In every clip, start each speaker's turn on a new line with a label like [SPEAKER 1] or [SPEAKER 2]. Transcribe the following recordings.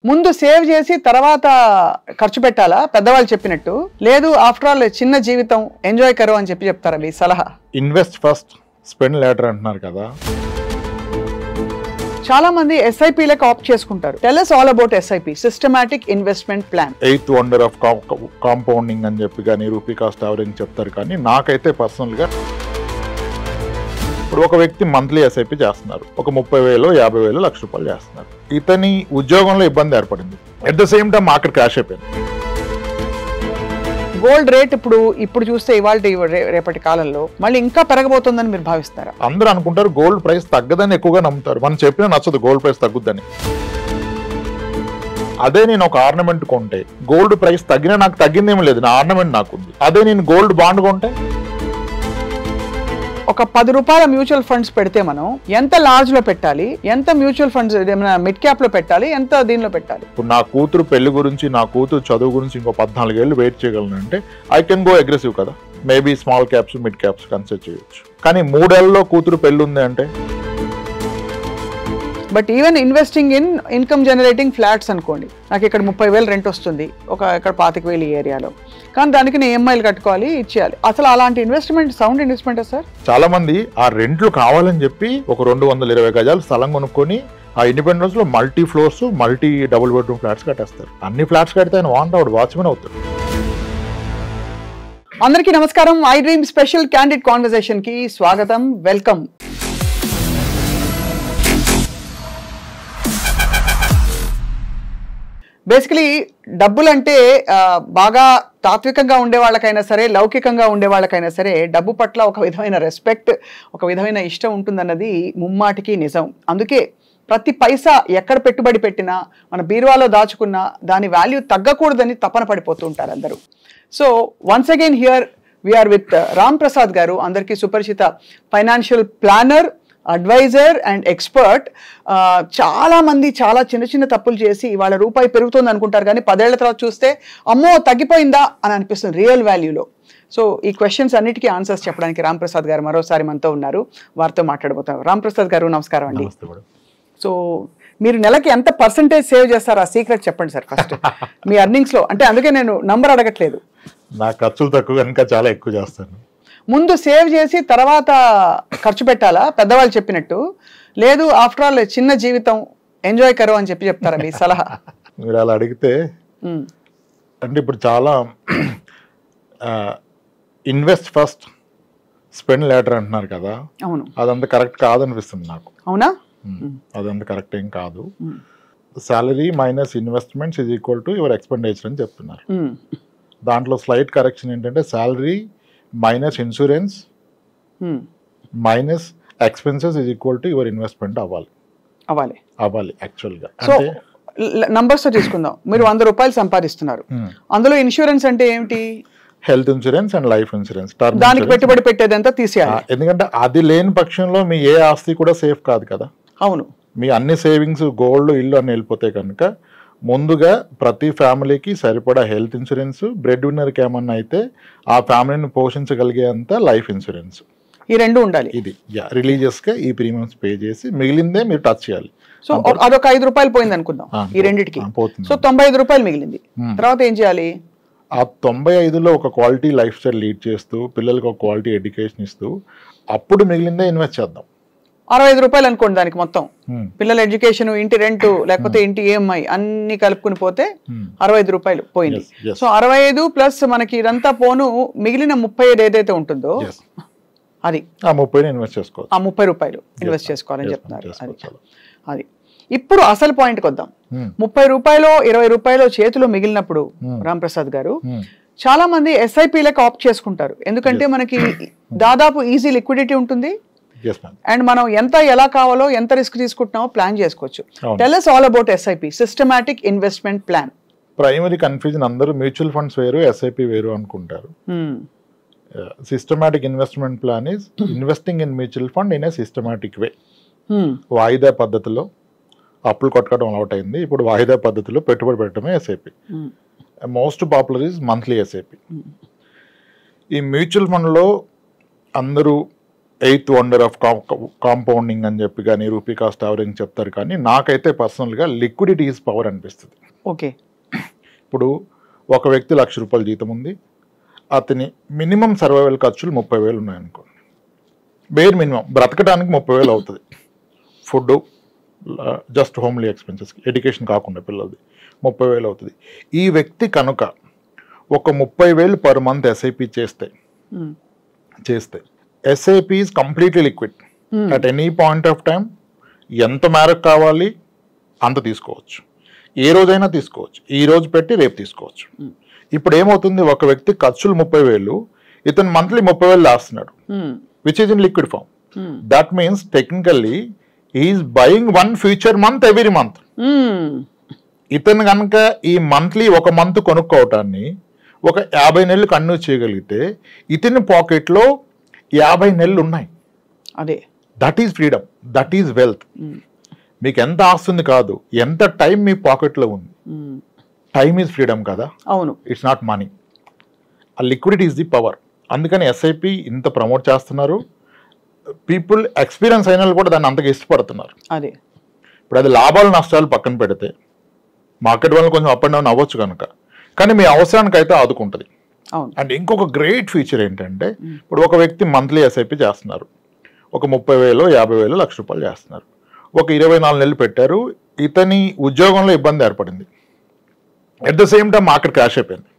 [SPEAKER 1] ముందు సేవ్ చేసి తర్వాత ఖర్చు పెట్టాలా పెద్దవాళ్ళు చెప్పినట్టు? లేదు ఆఫ్టర్ ఆల్ చిన్న జీవితం ఎంజాయ్ కరో అని చెప్తారా మీ సలహా?
[SPEAKER 2] ఇన్వెస్ట్ ఫస్ట్ స్పెండ్ లేటర్ అంటున్నారు కదా.
[SPEAKER 1] చాలా మంది ఎస్ఐపీలకు ఆప్ట్ చేసుకుంటారు. Tell us all about SIP, systematic investment plan.
[SPEAKER 2] 8th wonder of compounding అని చెప్పి కానీ రూపీ కాస్ట్ యావరేజ్ చెప్తారు. కానీ నాకైతే పర్సనల్గా ఇప్పుడు ఒక వ్యక్తి మంత్లీ ఎస్ఐపి చేస్తున్నారు, ఒక 30,000, 50,000, ₹1,00,000 చేస్తున్నారు. ఇతని ఉద్యోగంలో ఇబ్బంది ఏర్పడింది, at the same time market crash అయిపోయింది.
[SPEAKER 1] గోల్డ్ రేట్ ఇప్పుడు చూస్తే ఇవాళ రేపటి కాలంలో మళ్ళీ ఇంకా పెరగబోతుందని మీరు భావిస్తారా?
[SPEAKER 2] అందరూ అనుకుంటారు గోల్డ్ ప్రైస్ తగ్గదని ఎక్కువగా నమ్ముతారు. మనం చెప్పినా నచ్చదు గోల్డ్ ప్రైస్ తగ్గుద్దని. అదే నేను ఒక ఆర్నమెంట్ కొంటే గోల్డ్ ప్రైస్ తగ్గినా నాకు తగ్గిందేమీ లేదు, నా ఆర్నమెంట్ నాకుంది. అదే నేను గోల్డ్ బాండ్ కొంటే
[SPEAKER 1] ఒక ₹10 మ్యూచువల్ ఫండ్స్ పెడితే మనం ఎంత లార్జ్ లో పెట్టాలి, ఎంత మ్యూచువల్ ఫండ్స్ మిడ్ క్యాప్ లో పెట్టాలి, ఎంత దీనిలో పెట్టాలి?
[SPEAKER 2] ఇప్పుడు నా కూతురు పెళ్లి గురించి, నా కూతురు చదువు గురించి ఇంకో 14 ఏళ్ళు వెయిట్ చేయగలను అంటే ఐ కెన్ గో అగ్రెసివ్ కదా. Maybe small caps mid caps consider చేయొచ్చు. కానీ 3 ఏళ్లలో కూతురు పెళ్లి ఉంది అంటే
[SPEAKER 1] but even investing in income generating flats అనుకోండి, నాకు ఇక్కడ 30,000 రెంట్ వస్తుంది, ఇక్కడ 25,000 ఈ ఏరియాలో, కానీ దానికి నేను EMIలు కట్టుకోవాలి, ఇచ్చేయాలి. అసలు అలాంటి ఇన్వెస్ట్మెంట్ సౌండ్ ఇన్వెస్ట్మెంట్ సార్?
[SPEAKER 2] చాలా మంది ఆ రెంట్లు కావాలని చెప్పి ఒక 220 గజాలు స్థలం కొనుక్కొని ఆ ఇండిపెండెన్స్ లో multi floors, multi double bedroom flats కట్టేస్తారు. అన్ని ఫ్లాట్స్ కడితే ఆయన వాచ్మెన్ అవుతాడు.
[SPEAKER 1] అందరికీ నమస్కారం. I dream special candid conversation కి స్వాగతం, వెల్కమ్. బేసికలీ డబ్బులంటే బాగా తాత్వికంగా ఉండే వాళ్ళకైనా సరే, లౌకికంగా ఉండే వాళ్ళకైనా సరే డబ్బు పట్ల ఒక విధమైన రెస్పెక్ట్, ఒక విధమైన ఇష్టం ఉంటుందన్నది ముమ్మాటికి నిజం. అందుకే ప్రతి పైసా ఎక్కడ పెట్టుబడి పెట్టినా, మన బీరువాలో దాచుకున్నా దాని వాల్యూ తగ్గకూడదని తపన పడిపోతూ ఉంటారు అందరూ. So once again here we are with Ram Prasad garu, అందరికీ సుపరిచిత financial planner, adviser and expert. చాలా మంది చాలా చిన్న తప్పులు చేసి ఇవాళ రూపాయి పెరుగుతుంది అనుకుంటారు, కానీ 10 ఏళ్ల తర్వాత చూస్తే అమ్మో తగ్గిపోయిందా అని అనిపిస్తుంది రియల్ వాల్యూలో. సో ఈ క్వశ్చన్స్ అన్నిటికీ ఆన్సర్స్ చెప్పడానికి రామ్ ప్రసాద్ గారు మరోసారి మనతో ఉన్నారు, వారితో మాట్లాడబోతారు. రామ్ ప్రసాద్ గారు నమస్కారం అండి. సో మీరు నెలకి ఎంత పర్సంటేజ్ సేవ్ చేస్తారు, ఆ సీక్రెట్ చెప్పండి సార్ ఫస్ట్ మీ ఎర్నింగ్స్ లో. అంటే అందుకే నేను నంబర్ అడగట్లేదు,
[SPEAKER 2] నా ఖర్చులు తక్కువ కనుక చాలా ఎక్కువ చేస్తాను.
[SPEAKER 1] ముందు సేవ్ చేసి తర్వాత ఖర్చు పెట్టాలా పెద్దవాళ్ళు చెప్పినట్టు? లేదు ఆఫ్టర్ ఆల్ చిన్న జీవితం ఎంజాయ్ కరో అని చెప్తారా మీ సలహా?
[SPEAKER 2] మీరు అలా అడిగితే అంటే ఇప్పుడు చాలా ఇన్వెస్ట్ ఫస్ట్ స్పెండ్ లేటర్ అంటున్నారు కదా.
[SPEAKER 1] అవును,
[SPEAKER 2] అదంతా కరెక్ట్ కాదనిపిస్తుంది నాకు.
[SPEAKER 1] అవునా?
[SPEAKER 2] అదంతా కరెక్ట్ ఏం కాదు. Salary minus investments is equal to your expenditure అని చెప్తున్నారు. దాంట్లో స్లైట్ కరెక్షన్ ఏంటంటే salary minus insurance minus expenses is equal to your investment అవ్వాలి యాక్చువల్గా.
[SPEAKER 1] సో నంబర్స్ తో తీసుకుందాం. మీరు ₹100 సంపాదిస్తున్నారు, అందులో ఇన్సూరెన్స్ అంటే ఏమిటి?
[SPEAKER 2] Health insurance and life insurance.
[SPEAKER 1] దానికి పెట్టుబడి పెట్టేదంతా తీసేయాలి,
[SPEAKER 2] ఎందుకంటే అది లేని పక్షంలో మీ ఏ ఆస్తి కూడా సేఫ్ కాదు కదా.
[SPEAKER 1] అవును,
[SPEAKER 2] మీ అన్ని సేవింగ్స్ గోల్డ్, ఇల్లు అన్ని వెళ్ళిపోతే కనుక ముందుగా ప్రతి ఫ్యామిలీకి సరిపడా హెల్త్ ఇన్సూరెన్స్, బ్రెడ్ విన్నర్కి ఏమన్నా అయితే ఆ ఫ్యామిలీని పోషించగలిగేంత లైఫ్ ఇన్సూరెన్స్,
[SPEAKER 1] ఈ రెండు ఉండాలి.
[SPEAKER 2] ఇది రిలీజియస్ గా ఈ ప్రీమియమ్స్ పే చేసి మిగిలిందే మీరు టచ్ చేయాలి.
[SPEAKER 1] సో అదొక ₹5 పోయింది అనుకుందాం ఈ రెండింటికి, సో ₹95 మిగిలింది. తర్వాత ఏం చేయాలి?
[SPEAKER 2] ఆ 95లో ఒక క్వాలిటీ లైఫ్ స్టైల్ లీడ్ చేస్తూ, పిల్లలకి ఒక క్వాలిటీ ఎడ్యుకేషన్ ఇస్తూ, అప్పుడు మిగిలిందే ఇన్వెస్ట్ చేద్దాం.
[SPEAKER 1] ₹65 అనుకోండి దానికి మొత్తం, పిల్లల ఎడ్యుకేషన్, ఇంటి రెంట్, లేకపోతే ఇంటి EMI అన్ని కలుపుకుని పోతే ₹65 పోయింది. సో 65 ప్లస్ మనకి ఇదంతా పోను మిగిలిన 35 ఏదైతే ఉంటుందో అది
[SPEAKER 2] ఆ 30 ఇన్వెస్ట్ చేసుకోవాలి,
[SPEAKER 1] ఆ ₹30 ఇన్వెస్ట్ చేసుకోవాలని చెప్తున్నారు. అది ఇప్పుడు అసలు పాయింట్కి వద్దాం. ₹30, ₹20 చేతిలో మిగిలినప్పుడు రామ్ ప్రసాద్ గారు చాలా మంది SIPలకు ఆప్ట్ చేసుకుంటారు, ఎందుకంటే మనకి దాదాపు ఈజీ లిక్విడిటీ ఉంటుంది అండ్ మనం ఎంత ఎలా కావాలో ఎంత రిస్క్ తీసుకుంటున్నామో ప్లాన్ చేసుకోవచ్చు. Tell us all about SIP, systematic investment plan.
[SPEAKER 2] Primary confusion, అందరూ మ్యూచువల్ ఫండ్స్ వేరు SIP వేరు అనుకుంటారు. Systematic investment plan is investing in mutual fund in a systematic way. వాయిదా పద్ధతిలో అప్పులు కొట్టుకోవడం అలవాటు అయింది, ఇప్పుడు వాయిదా పద్ధతిలో పెట్టుబడి పెట్టడమే SIP. Most popular is monthly SIP. ఈ మ్యూచువల్ ఫండ్లో అందరూ ఎయిత్ వండర్ ఆఫ్ కాంపౌండింగ్ అని చెప్పి కానీ రూపీ కాస్ట్ యావరేజింగ్ చెప్తారు, కానీ నాకైతే పర్సనల్గా లిక్విడిటీ ఈజ్ పవర్ అనిపిస్తుంది.
[SPEAKER 1] ఓకే,
[SPEAKER 2] ఇప్పుడు ఒక వ్యక్తి ₹1,00,000 జీతం ఉంది, అతని మినిమం సర్వైవల్ ఖర్చులు 30,000 ఉన్నాయనుకోండి. బేర్ మినిమం బ్రతకడానికి 30,000 అవుతుంది. ఫుడ్, జస్ట్ హోమ్లీ ఎక్స్పెన్సెస్కి, ఎడ్యుకేషన్ కాకుండా పిల్లలది 30,000 అవుతుంది. ఈ వ్యక్తి కనుక ఒక 30,000 పర్ మంత్ ఎస్ఐపి చేస్తే SIP is completely liquid. At any point of time ఎంత మేరకు కావాలి అంత తీసుకోవచ్చు, ఏ రోజైనా తీసుకోవచ్చు, ఈ రోజు పెట్టి రేపు తీసుకోవచ్చు. ఇప్పుడు ఏమవుతుంది, ఒక వ్యక్తి ఖర్చులు 30,000, ఇతను మంత్లీ 30,000 లాస్తున్నాడు, which is in liquid form. That means technically is buying 1 future month every month. ఇతను కనుక ఈ మంత్లీ ఒక మంత్ కొనుక్కోవటాన్ని ఒక 50 నెలలు కంటిన్యూ చేయగలిగితే ఇతని పాకెట్లో 50 నెలలు ఉన్నాయి.
[SPEAKER 1] అదే,
[SPEAKER 2] that is freedom, that is wealth. మీకు ఎంత ఆస్తుంది కాదు, ఎంత టైం మీ పాకెట్లో ఉంది. టైమ్ ఈజ్ ఫ్రీడమ్ కదా.
[SPEAKER 1] అవును,
[SPEAKER 2] ఇట్స్ నాట్ మనీ. ఆ లిక్విడిటీ ఈజ్ ది పవర్. అందుకని ఎస్ఐపి ఇంత ప్రమోట్ చేస్తున్నారు. పీపుల్ ఎక్స్పీరియన్స్ అయిన వాళ్ళు కూడా దాన్ని అంతగా ఇష్టపడుతున్నారు.
[SPEAKER 1] అదే,
[SPEAKER 2] ఇప్పుడు అది లాభాలు నష్టాలు పక్కన పెడితే మార్కెట్ వల్ల కొంచెం అప్ అండ్ డౌన్ అవ్వచ్చు కనుక, కానీ మీ అవసరానికి అయితే ఆదుకుంటుంది. అండ్ ఇంకొక గ్రేట్ ఫీచర్ ఏంటంటే, ఇప్పుడు ఒక వ్యక్తి మంత్లీ ఎస్ఐపి చేస్తున్నారు, ఒక 30,000, 50,000, ₹1,00,000 చేస్తున్నారు, ఒక 24 నెలలు పెట్టారు, ఇతని ఉద్యోగంలో ఇబ్బంది ఏర్పడింది. At the same time market crash అయిపోయింది.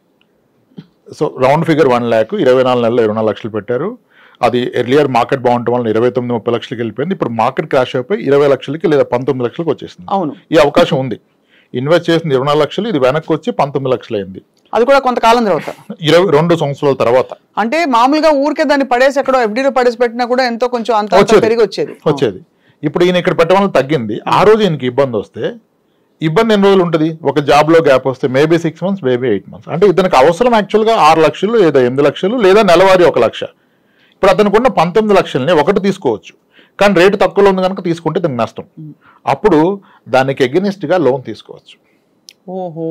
[SPEAKER 2] సో రౌండ్ ఫిగర్ 1 lakh, 24 నెలలు 24 లక్షలు పెట్టారు. అది ఎర్లియర్ మార్కెట్ బాగుండటం వల్ల 29-30 లక్షలకి వెళ్ళిపోయింది. ఇప్పుడు మార్కెట్ క్రాష్ అయిపోయి 20 లక్షలకి లేదా 19 లక్షలకి వచ్చేసింది. ఈ అవకాశం ఉంది. ఇన్వెస్ట్ చేసింది 24 లక్షలు, ఇది వెనక్కి వచ్చి 19 లక్షలు అయింది.
[SPEAKER 1] అది కూడా కొంతకాలం తర్వాత,
[SPEAKER 2] 22 సంవత్సరాల తర్వాత.
[SPEAKER 1] అంటే మామూలుగా ఊరికే దాన్ని పడేసి ఎక్కడో ఎఫ్డీలో పడేసి పెట్టినా కూడా ఎంతో కొంచెం అంత పెరిగి వచ్చేది. ఇప్పుడు ఈయన ఇక్కడ పెట్టడం వల్ల తగ్గింది. ఆ రోజు ఈయనకి ఇబ్బంది వస్తే, ఇబ్బంది ఎన్ని రోజులు ఉంటుంది, ఒక జాబ్ లో గ్యాప్ వస్తే మేబీ 6 months, మేబీ 8 months. అంటే ఇతనికి అవసరం యాక్చువల్గా 6 లక్షలు లేదా 8 లక్షలు లేదా నెలవారీ 1 లక్ష. ఇప్పుడు అతనికి ఉన్న 19 లక్షల్ని ఒకటి తీసుకోవచ్చు, కానీ రేటు తక్కువలో ఉంది కనుక తీసుకుంటే దానికి నష్టం. అప్పుడు దానికి ఎగెనిస్ట్ గా లోన్ తీసుకోవచ్చు. ఓహో,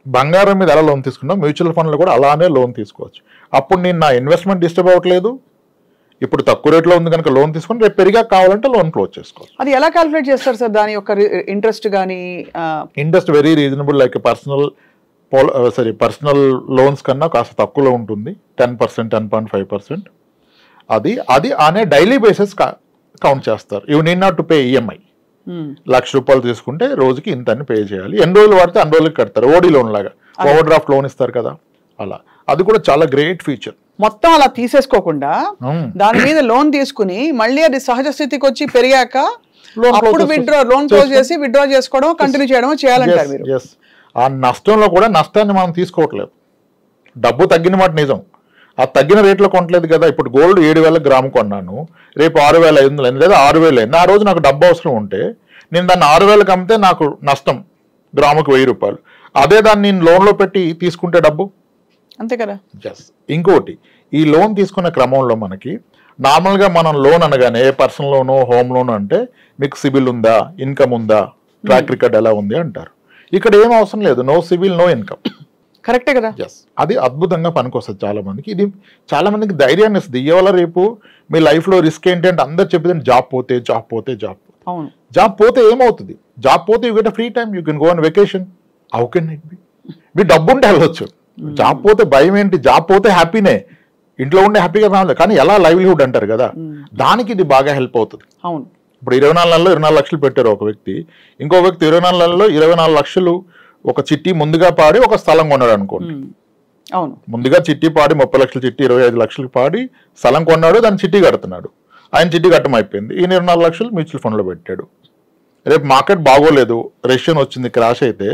[SPEAKER 2] బంగారం మీద ఎలా లోన్ తీసుకున్నాం, మ్యూచువల్ ఫండ్లు కూడా అలానే లోన్ తీసుకోవచ్చు. అప్పుడు నేను నా ఇన్వెస్ట్మెంట్ డిస్టర్బ్ అవ్వట్లేదు. ఇప్పుడు తక్కువ రేట్లో ఉంది కనుక లోన్ తీసుకొని రేపు పెరిగా కావాలంటే లోన్ క్లోజ్ చేసుకోవచ్చు.
[SPEAKER 1] అది ఎలా క్యాలిక్యులేట్ చేస్తారు సార్, దాని యొక్క ఇంట్రెస్ట్ కానీ?
[SPEAKER 2] Interest very reasonable. Like personal loans కన్నా కాస్త తక్కువలో ఉంటుంది, 10%, 10.5%. అది అనే డైలీ బేసిస్ కౌంట్ చేస్తారు. You need not to pay EMI. ₹1,00,000 తీసుకుంటే రోజుకి ఇంత అని పే చేయాలి. ఎన్ని రోజులు వాడితే అన్ని రోజులకి కడతారు. ఓడి లోన్ లాగా ఓవర్ డ్రాఫ్ట్ లోన్ ఇస్తారు కదా, అలా. అది కూడా చాలా గ్రేట్ ఫీచర్.
[SPEAKER 1] మొత్తం అలా తీసేసుకోకుండా దాని మీద లోన్ తీసుకుని మళ్ళీ అది సహజ స్థితికి వచ్చి పెరిగాక అప్పుడు లోన్ క్లోజ్ చేసి విత్డ్రా చేసుకోవడం, కంటిన్యూ చేయడం చేయాలంటారు మీరు.
[SPEAKER 2] ఆ నష్టంలో కూడా నష్టాన్ని మనం తీసుకోవట్లేదు. డబ్బు తగ్గిన మాట నిజం, ఆ తగ్గిన రేట్లో కొనట్లేదు కదా. ఇప్పుడు గోల్డ్ 7,000 గ్రాము కొన్నాను, రేపు 6,500 లేదా 6,000 అయింది. ఆ రోజు నాకు డబ్బు అవసరం ఉంటే నేను దాన్ని 6,000కి అమ్మితే నాకు నష్టం గ్రాముకు ₹1,000. అదే దాన్ని నేను లోన్లో పెట్టి తీసుకుంటే డబ్బు
[SPEAKER 1] అంతే కదా.
[SPEAKER 2] ఇంకోటి, ఈ లోన్ తీసుకునే క్రమంలో మనకి నార్మల్గా మనం లోన్ అనగానే పర్సనల్ లోను, హోమ్ లోన్ అంటే మీకు సిబిల్ ఉందా, ఇన్కమ్ ఉందా, ట్రాక్ రికార్డ్ ఎలా ఉంది అంటారు. ఇక్కడ ఏం అవసరం లేదు, నో సిబిల్, నో ఇన్కమ్.
[SPEAKER 1] కరెక్టే కదా.
[SPEAKER 2] అది అద్భుతంగా పనికొస్తుంది చాలా మందికి. ఇది చాలా మందికి ధైర్యాన్ని ఇస్తుంది. ఇవాళ రేపు మీ లైఫ్ లో రిస్క్ ఏంటి అంటే అందరు చెప్పేది జాబ్ పోతే ఏమవుతుంది, జాబ్ పోతే you get free time, you can go on vacation. How can it be? మీ డబ్బు ఉంటే వెళ్ళొచ్చు. జాబ్ పోతే భయం ఏంటి, జాబ్ పోతే హ్యాపీనే, ఇంట్లో ఉండే హ్యాపీగా రావాలి. కానీ ఎలా లైవ్లీహుడ్ అంటారు కదా, దానికి ఇది బాగా హెల్ప్ అవుతుంది.
[SPEAKER 1] అవును.
[SPEAKER 2] ఇప్పుడు 24 నెలల్లో 24 లక్షలు పెట్టారు ఒక వ్యక్తి, ఇంకో వ్యక్తి 24 నెలల్లో 24 లక్షలు ఒక చిట్టి ముందుగా పాడి ఒక స్థలం కొన్నాడు అనుకోండి.
[SPEAKER 1] అవును,
[SPEAKER 2] ముందుగా చిట్టి పాడి 30 లక్షల చిట్టి 25 లక్షలకు పాడి స్థలం కొన్నాడు, దాన్ని చిట్టి కడుతున్నాడు. ఆయన చిట్టి కట్టం అయిపోయింది, ఈయన 24 లక్షలు మ్యూచువల్ ఫండ్ లో పెట్టాడు. రేపు మార్కెట్ బాగోలేదు, రెసిషన్ వచ్చింది, క్రాష్ అయితే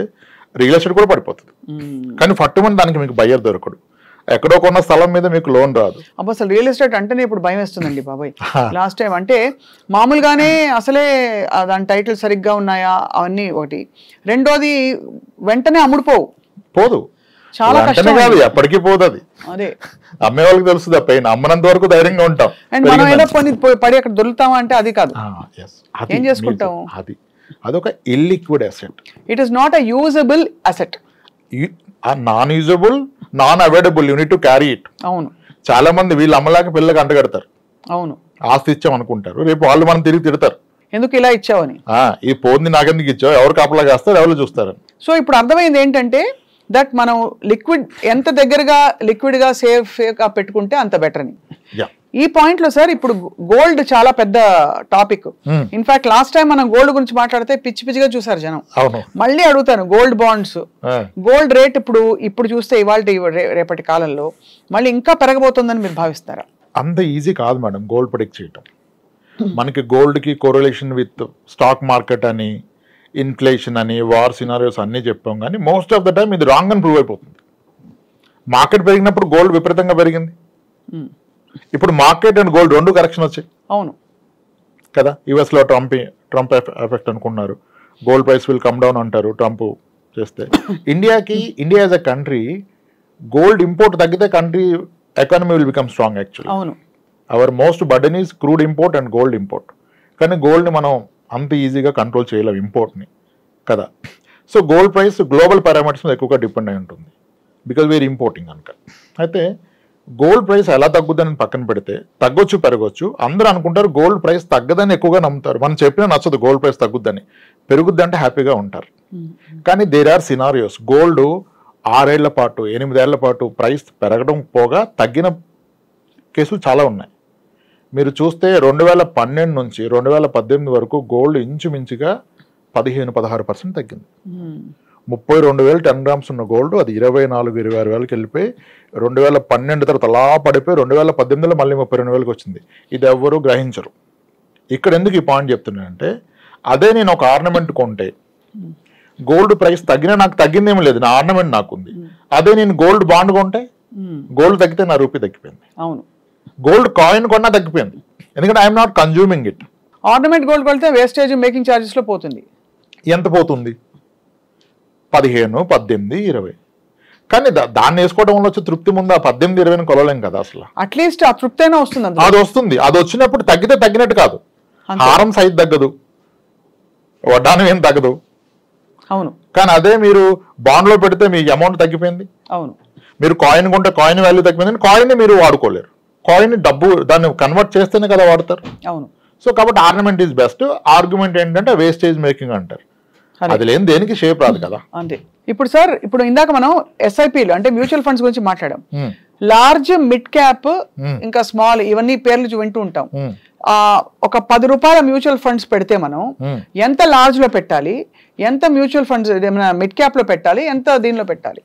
[SPEAKER 2] రియల్ ఎస్టేట్ కూడా పడిపోతుంది. కానీ ఫట్టుమని దానికి మీకు బయ్యర్ దొరకడు. ఎక్కడో కొన్న స్థలం మీద మీకు లోన్ రాదు.
[SPEAKER 1] అసలు రియల్ ఎస్టేట్ అంటేనే ఇప్పుడు భయం వేస్తుందండి బాబాయ్. లాస్ట్ టైం అంటే మామూలుగానే అసలే దాని టైటిల్ సరిగ్గా ఉన్నాయా అవన్నీ ఒకటి, రెండోది వెంటనే పోదు, చాలా కష్టం
[SPEAKER 2] కాదు, ఎప్పటికీ పోదు. అది
[SPEAKER 1] అదే
[SPEAKER 2] అమ్మే వాళ్ళకి తెలుస్తుంది, పైన అమ్మనంత వరకు ధైర్యంగా ఉంటాం.
[SPEAKER 1] అండ్ మనం ఏదో పడి అక్కడ దొరుకుతామా అంటే అది కాదు. ఏం చేసుకుంటాం?
[SPEAKER 2] అదొక illiquid asset.
[SPEAKER 1] It is not a usable asset.
[SPEAKER 2] Non usable, non available, you need to carry it.
[SPEAKER 1] అవును,
[SPEAKER 2] చాలా మంది వీళ్ళు అమ్మలాగా పిల్లకి అంటగడతారు.
[SPEAKER 1] అవును,
[SPEAKER 2] ఆస్తి ఇచ్చాం అనుకుంటారు, రేపు వాళ్ళు మనం తిరిగి తిడతారు,
[SPEAKER 1] ఎందుకు ఇలా ఇచ్చావని.
[SPEAKER 2] ఈ పోంది నాకెందుకు ఇచ్చావు, ఎవరు కాపలా కాస్తారు, ఎవరు చూస్తారు.
[SPEAKER 1] సో ఇప్పుడు అర్థమైంది ఏంటంటే దట్ మనం లిక్విడ్ ఎంత దగ్గరగా లిక్విడ్గా సేఫ్గా పెట్టుకుంటే అంత బెటర్ అని. ఈ పాయింట్ లో సార్ ఇప్పుడు గోల్డ్ చాలా పెద్ద టాపిక్. ఇన్ఫాక్ట్ లాస్ట్ టైం మనం గోల్డ్ గురించి మాట్లాడితే పిచ్చి పిచ్చిగా చూసారు జనం. మళ్ళీ అడుగుతాను, గోల్డ్ బాండ్స్, గోల్డ్ రేట్ ఇప్పుడు చూస్తే ఇవాళ రేపటి కాలంలో మళ్ళీ ఇంకా పెరగబోతుందని మీరు భావిస్తారా?
[SPEAKER 2] అంత ఈజీ కాదు మేడం గోల్డ్ ప్రెడిక్ట్ చేయటం. మనకి గోల్డ్ కి కోరిలేషన్ విత్ స్టాక్ మార్కెట్ అని, ఇన్ఫ్లేషన్ అని, వార్ సినారియోస్ అన్నీ చెప్పాం, కానీ మోస్ట్ ఆఫ్ ద టైం ఇది రాంగ్ అని ప్రూవ్ అయిపోతుంది. మార్కెట్ పెరిగినప్పుడు గోల్డ్ విపరీతంగా పెరిగింది, ఇప్పుడు మార్కెట్ అండ్ గోల్డ్ రెండు కరెక్షన్ వచ్చాయి.
[SPEAKER 1] అవును
[SPEAKER 2] కదా, యుఎస్లో ట్రంప్ ఎఫెక్ట్ అనుకున్నారు, gold price will come down అంటారు ట్రంప్ చేస్తే. India as a country gold import తగ్గితే country economy will become strong. Actually
[SPEAKER 1] అవును,
[SPEAKER 2] our most burden is crude import and gold import. కానీ గోల్డ్ని మనం అంత ఈజీగా కంట్రోల్ చేయలేం ఇంపోర్ట్ని కదా. So gold price global parameters మీద ఎక్కువగా డిపెండ్ అయి ఉంటుంది, బికాజ్ వీఆర్ ఇంపోర్టింగ్ కనుక. అయితే గోల్డ్ ప్రైస్ ఎలా తగ్గుద్దని పక్కన పెడితే, తగ్గొచ్చు పెరగొచ్చు. అందరూ అనుకుంటారు గోల్డ్ ప్రైస్ తగ్గదని ఎక్కువగా నమ్ముతారు. మనం చెప్పినా నచ్చదు గోల్డ్ ప్రైస్ తగ్గుద్దని, పెరుగుద్ది అంటే హ్యాపీగా ఉంటారు. కానీ దేర్ ఆర్ సినారియోస్, గోల్డ్ 6 ఏళ్ల పాటు 8 ఏళ్ల పాటు ప్రైస్ పెరగడం పోగా తగ్గిన కేసులు చాలా ఉన్నాయి. మీరు చూస్తే 2012 నుంచి 2018 వరకు గోల్డ్ ఇంచుమించుగా 15-16% తగ్గింది. 32,000 10 గ్రామ్స్ ఉన్న గోల్డ్ అది 24,000-26,000 వెళ్ళిపోయి 2012 తర్వాత అలా పడిపోయి 2018లో మళ్ళీ 32,000 వచ్చింది. ఇది ఎవ్వరూ గ్రహించరు. ఇక్కడ ఎందుకు ఈ పాయింట్ చెప్తున్నానంటే, అదే నేను ఒక ఆర్నమెంట్ కొంటే గోల్డ్ ప్రైస్ తగ్గినా నాకు తగ్గిందేమీ లేదు, నా ఆర్నమెంట్ నాకుంది. అదే నేను గోల్డ్ బాండ్ కొంటే గోల్డ్ తగ్గితే నా రూపీ తగ్గిపోయింది.
[SPEAKER 1] అవును,
[SPEAKER 2] గోల్డ్ కాయిన్ కొన్నా తగ్గిపోయింది, ఎందుకంటే I'm not consuming it.
[SPEAKER 1] Ornament gold కొడితే వేస్టేజ్ మేకింగ్ ఛార్జెస్ లో పోతుంది.
[SPEAKER 2] ఎంత పోతుంది? 15, 18, 20. కానీ దాన్ని వేసుకోవడం వల్ల వచ్చే తృప్తి ముందు ఆ 18, 20 కొలలేం కదా అసలు.
[SPEAKER 1] అట్లీస్ట్ ఆ తృప్తి అయినా వస్తుంది.
[SPEAKER 2] అది వస్తుంది, అది వచ్చినప్పుడు తగ్గితే తగ్గినట్టు కాదు. హారం సైజ్ తగ్గదు, వడ్డానం ఏం తగ్గదు.
[SPEAKER 1] అవును,
[SPEAKER 2] కానీ అదే మీరు బాండ్ లో పెడితే మీ అమౌంట్ తగ్గిపోయింది.
[SPEAKER 1] అవును,
[SPEAKER 2] మీరు కాయిన్ కొంటే కాయిన్ వాల్యూ తగ్గిపోయింది, కాయిన్ మీరు వాడుకోలేరు. కాయిన్ డబ్బు దాన్ని కన్వర్ట్ చేస్తేనే కదా వాడతారు.
[SPEAKER 1] అవును.
[SPEAKER 2] సో కాబట్టి ఆర్నమెంట్ ఈజ్ బెస్ట్. ఆర్గ్యుమెంట్ ఏంటంటే వేస్టేజ్ మేకింగ్ అంటారు, అది లేని దేనికి షేప్ రాదు కదా.
[SPEAKER 1] అంతే. ఇప్పుడు సార్, ఇప్పుడు ఇందాక మనం ఎస్ఐపిలు అంటే మ్యూచువల్ ఫండ్స్ గురించి మాట్లాడాం. లార్జ్, మిడ్ క్యాప్, ఇంకా స్మాల్, ఇవన్నీ పేర్లు వింటూ ఉంటాం. ఒక 10 రూపాయల మ్యూచువల్ ఫండ్స్ పెడితే మనం ఎంత లార్జ్ లో పెట్టాలి, ఎంత మ్యూచువల్ ఫండ్స్ మిడ్ క్యాప్ లో పెట్టాలి, ఎంత దీనిలో పెట్టాలి?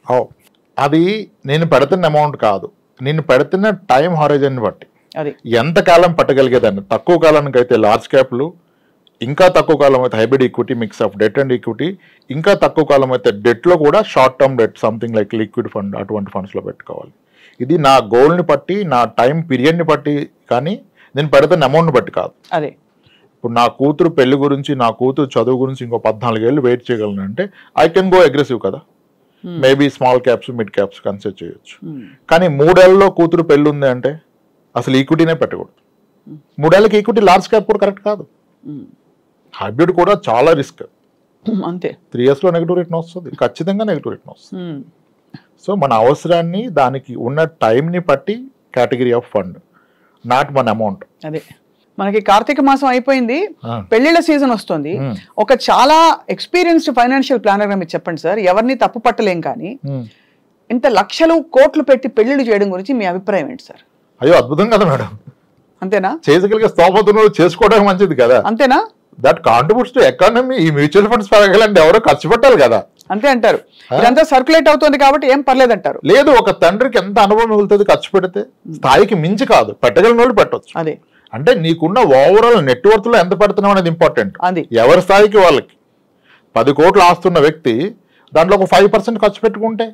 [SPEAKER 2] అది నేను పెడుతున్న అమౌంట్ కాదు, నేను పెడుతున్న టైం హారిజన్ బట్టి
[SPEAKER 1] అది
[SPEAKER 2] ఎంత కాలం పట్టగలిగేదాన్ని. తక్కువ కాలానికి అయితే లార్జ్ క్యాప్లు, ఇంకా తక్కువ కాలం అయితే hybrid equity, mix of debt and equity, ఇంకా తక్కువ కాలం అయితే డెట్లో కూడా short term debt, something like liquid fund, అటువంటి ఫండ్స్లో పెట్టుకోవాలి. ఇది నా గోల్ని బట్టి, నా టైం పీరియడ్ని బట్టి, కానీ నేను పెడుతున్న అమౌంట్ని బట్టి కాదు.
[SPEAKER 1] అదే
[SPEAKER 2] ఇప్పుడు నా కూతురు పెళ్లి గురించి, నా కూతురు చదువు గురించి ఇంకో 14 ఏళ్ళు వెయిట్ చేయగలను అంటే ఐ కెన్ గో అగ్రెసివ్ కదా. Maybe small caps, mid caps consider చేయొచ్చు. కానీ 3 ఏళ్ళలో కూతురు పెళ్లి ఉంది అంటే అసలు ఈక్విటీనే పెట్టకూడదు. 3 ఏళ్ళకి ఈక్విటీ లార్జ్ క్యాప్ కూడా కరెక్ట్ కాదు. హైబ్రిడ్ కూడా చాలా రిస్క్.
[SPEAKER 1] అంతే,
[SPEAKER 2] 3 ఇయర్స్లో నెగిటివ్ రిటర్న్ వస్తుంది, ఖచ్చితంగా నెగిటివ్ రిటర్న్ వస్తుంది. సో మన అవసరాన్ని, దానికి ఉన్న టైంని బట్టి category of fund, not one amount.
[SPEAKER 1] అదే మనకి కార్తీక మాసం అయిపోయింది, పెళ్లిళ్ళ సీజన్ వస్తుంది. ఒక చాలా ఎక్స్పీరియన్స్డ్ ఫైనాన్షియల్ ప్లానర్ గా మీరు చెప్పండి సార్, ఎవరిని తప్పు పట్టలేం, కానీ ఇంత లక్షలు కోట్లు పెట్టి పెళ్లిళ్ళు చేయడం గురించి మీ అభిప్రాయం ఏంటి సార్?
[SPEAKER 2] అయ్యో అద్భుతం కదా మేడం.
[SPEAKER 1] అంతేనా?
[SPEAKER 2] చేయగలిగే స్తోమతను చేసుకోవడం మంచిది కదా.
[SPEAKER 1] అంతేనా?
[SPEAKER 2] That contributes to economy. ఈ మ్యూచువల్ ఫండ్స్ పెరగాలంటే ఎవరో ఖర్చు పెట్టాలి కదా.
[SPEAKER 1] అంతే అంటారు. ఇదంతా సర్క్యులేట్ అవుతుంది కాబట్టి ఏం పర్లేదు అంటారు.
[SPEAKER 2] లేదు, ఒక తండ్రికి ఎంత అనుభవం మిగులుతుంది ఖర్చు పెడితే, స్థాయికి మించి కాదు, పెట్టగలిగిన వాళ్ళు పెట్టవచ్చు.
[SPEAKER 1] అదే
[SPEAKER 2] అంటే నీకున్న ఓవరాల్ నెట్వర్క్ లో ఎంత పెడుతున్నావు అనేది ఇంపార్టెంట్. ఎవరి స్థాయికి వాళ్ళకి. 10 కోట్లు ఆస్తున్న వ్యక్తి దాంట్లో ఒక 5% ఖర్చు పెట్టుకుంటే